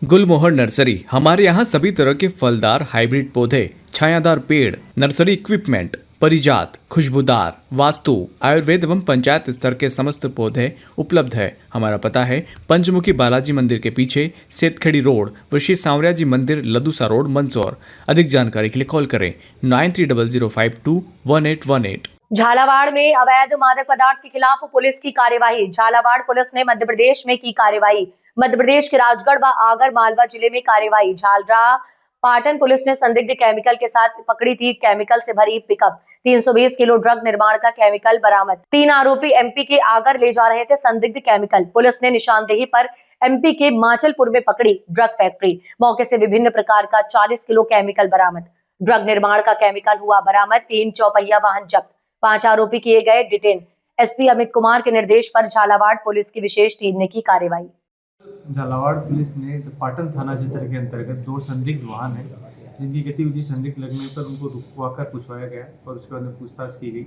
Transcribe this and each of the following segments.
गुलमोहर nursery. हमारे यहाँ सभी तरह के फलदार हाइब्रिड पौधे, छायादार पेड़, नर्सरी इक्विपमेंट, परिजात, खुशबूदार, वास्तु, आयुर्वेद एवं पंचायत स्तर के समस्त पौधे उपलब्ध है। हमारा पता है पंचमुखी बालाजी मंदिर के पीछे, सेतखेड़ी रोड, ऋषि सांवरिया जी मंदिर, लदूसा रोड, मंदसौर। अधिक जानकारी के लिए कॉल करें 9300521818। झालावाड़ में अवैध मादक पदार्थ के खिलाफ पुलिस की कार्यवाही। झालावाड़ पुलिस ने मध्य प्रदेश में की कार्रवाई। मध्य प्रदेश के राजगढ़ व आगर मालवा जिले में कार्रवाई। झालरा पाटन पुलिस ने संदिग्ध केमिकल के साथ पकड़ी थी केमिकल से भरी पिकअप। 320 किलो ड्रग निर्माण का केमिकल बरामद। 3 आरोपी एमपी के आगर ले जा रहे थे संदिग्ध केमिकल। पुलिस ने निशानदेही पर एमपी के माचलपुर में पकड़ी ड्रग फैक्ट्री। मौके से विभिन्न प्रकार का 40 किलो केमिकल बरामद। ड्रग निर्माण का केमिकल हुआ बरामद। 3 चौपहिया वाहन जब्त। 5 आरोपी किए गए डिटेन। एसपी अमित कुमार के निर्देश पर झालावाड़ पुलिस की विशेष टीम ने की कार्रवाई। झालावाड़ पुलिस ने पाटन थाना क्षेत्र के अंतर्गत 2 संदिग्ध वाहन है जिनकी गतिविधि संदिग्ध लगने पर उनको रुकवाकर पूछवाया गया और उसके बाद में पूछताछ की गई।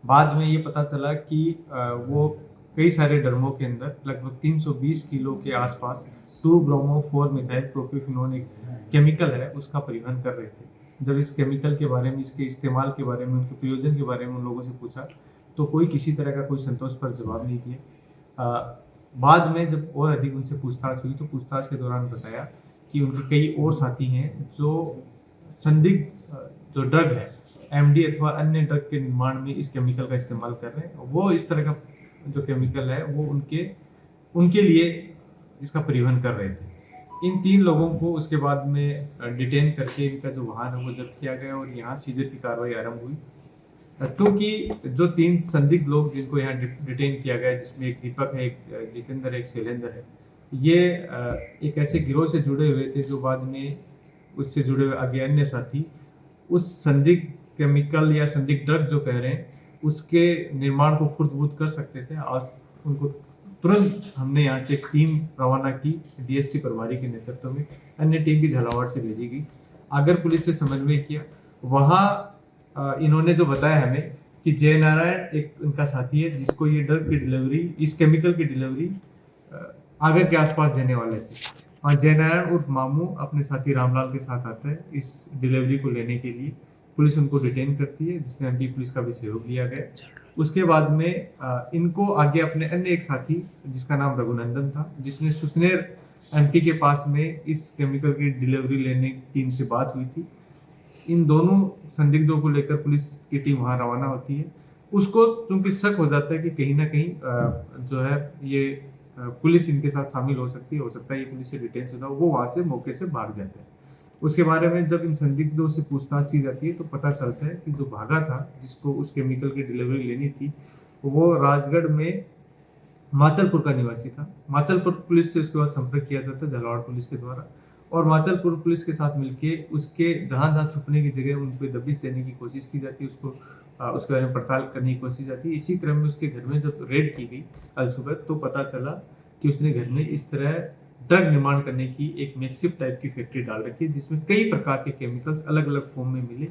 बाद में ये पता चला कि वो कई सारे ड्रमों के अंदर लगभग 320 किलो के आसपास 2-ब्रोमो-4-मिथाइल प्रोपीफेनोन एक केमिकल है उसका परिवहन कर रहे थे। जब इस केमिकल के बारे में, इसके इस्तेमाल के बारे में, उनके प्रयोजन के बारे में उन लोगों से पूछा तो कोई किसी तरह का कोई संतोषपर जवाब नहीं दिया। बाद में जब और अधिक उनसे पूछताछ हुई तो पूछताछ के दौरान बताया कि उनके कई और साथी हैं जो संदिग्ध जो ड्रग है एमडी अथवा अन्य ड्रग के निर्माण में इस केमिकल का इस्तेमाल कर रहे हैं। वो इस तरह का जो केमिकल है वो उनके लिए इसका परिवहन कर रहे थे। इन 3 लोगों को उसके बाद में डिटेन करके इनका जो वाहन है वो जब्त किया गया और यहाँ सीजर की कार्रवाई आरंभ हुई। चूँकि जो 3 संदिग्ध लोग जिनको यहाँ डिटेन किया गया, जिसमें एक दीपक है, एक जितेंद्र, एक शैलेंद्र है, ये एक ऐसे गिरोह से जुड़े हुए थे जो बाद में उससे जुड़े हुए आगे अन्य साथी उस संदिग्ध केमिकल या संदिग्ध ड्रग जो कह रहे हैं उसके निर्माण को खुद कर सकते थे। आज उनको तुरंत हमने यहाँ से एक टीम रवाना की डीएसपी प्रभारी के नेतृत्व में। अन्य टीम भी झालावाड़ से भेजी गई। आगर पुलिस से समन्वय किया। वहाँ इन्होंने जो बताया हमें कि जय नारायण एक उनका साथी है जिसको ये ड्रग की डिलीवरी, इस केमिकल की डिलीवरी आगर के आसपास देने वाले थे। और जय नारायण उर्फ मामू अपने साथी रामलाल के साथ आता है इस डिलीवरी को लेने के लिए। पुलिस उनको डिटेन करती है जिसमें एमपी पुलिस का भी सहयोग लिया गया। उसके बाद में इनको आगे अपने अन्य एक साथी जिसका नाम रघुनंदन था, जिसने सुसनेर एमपी के पास में इस केमिकल की डिलीवरी लेने की टीम से बात हुई थी। इन दोनों संदिग्धों को लेकर पुलिस की टीम वहाँ रवाना होती है। उसको चूंकि शक हो जाता है कि कहीं ना कहीं जो है ये पुलिस इनके साथ शामिल हो सकता है ये पुलिस से डिटेन शुदा, वो वहाँ से मौके से भाग जाते हैं। उसके बारे में जब इन संदिग्धों से पूछताछ की जाती है तो पता चलता है कि जो भागा था, जिसको उस केमिकल की डिलीवरी लेनी थी, वो राजगढ़ में माचलपुर का निवासी था। माचलपुर पुलिस से उसके बाद संपर्क किया जाता है झालावाड़ पुलिस के द्वारा और माचलपुर पुलिस के साथ मिलके उसके जहाँ छुपने की जगह उन पर दबिश देने की कोशिश की जाती है, उसको उसके बारे में पड़ताल करने की कोशिश जाती है। इसी क्रम में उसके घर में जब रेड की गई कल सुबह तो पता चला कि उसने घर में इस तरह ड्रग निर्माण करने की एक मेकशिफ्ट टाइप की फैक्ट्री डाल रखी है जिसमें कई प्रकार के केमिकल्स अलग अलग फॉर्म में मिले,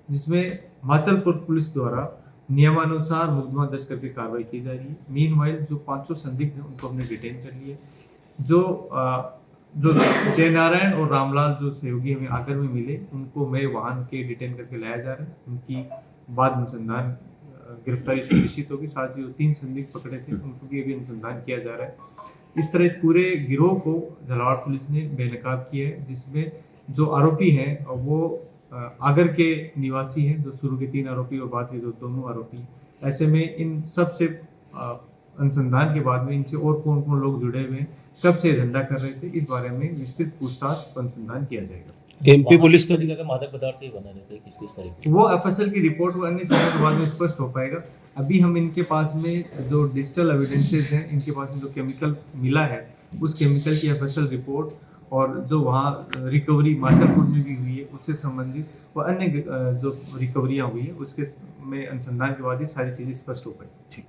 जिसमें माचलपुर पुलिस द्वारा नियमानुसार मुकदमा दर्ज करके कार्रवाई की जा रही है। मीनवाइल जो 500 संदिग्ध हैं उनको हमने डिटेन कर लिया। जो जय नारायण और रामलाल जो सहयोगी हमें आगर में मिले उनको मैं वाहन के डिटेन करके लाया जा रहा है। उनकी बाद अनुसंधान गिरफ्तारी सुनिश्चित होगी। साथ ही जो 3 संदिग्ध पकड़े थे उनको भी अनुसंधान किया जा रहा है। इस तरह इस पूरे गिरोह को झालावाड़ पुलिस ने बेनकाब किया है, जिसमें जो आरोपी हैं वो आगर के निवासी हैं, जो शुरू के 3 आरोपी और बाद के जो दोनों आरोपी। ऐसे में इन सब से अनुसंधान के बाद में इनसे और कौन कौन लोग जुड़े हुए हैं, कब से धंधा कर रहे थे, इस बारे में विस्तृत पूछताछ अनुसंधान किया जाएगा। एमपी पुलिस का मादक पदार्थ ही बना रहता है किस तरीके वो एफएसएल की रिपोर्ट व अन्य चीजों के बाद में स्पष्ट हो पाएगा। अभी हम इनके पास में जो डिजिटल एविडेंसेस हैं, इनके पास में जो केमिकल मिला है उस केमिकल की एफएसएल रिपोर्ट और जो वहाँ रिकवरी माचलपुर में भी हुई है उससे संबंधित व अन्य जो रिकवरियाँ हुई है उसके में अनुसंधान के बाद ही सारी चीज़ें स्पष्ट हो पाई। ठीक।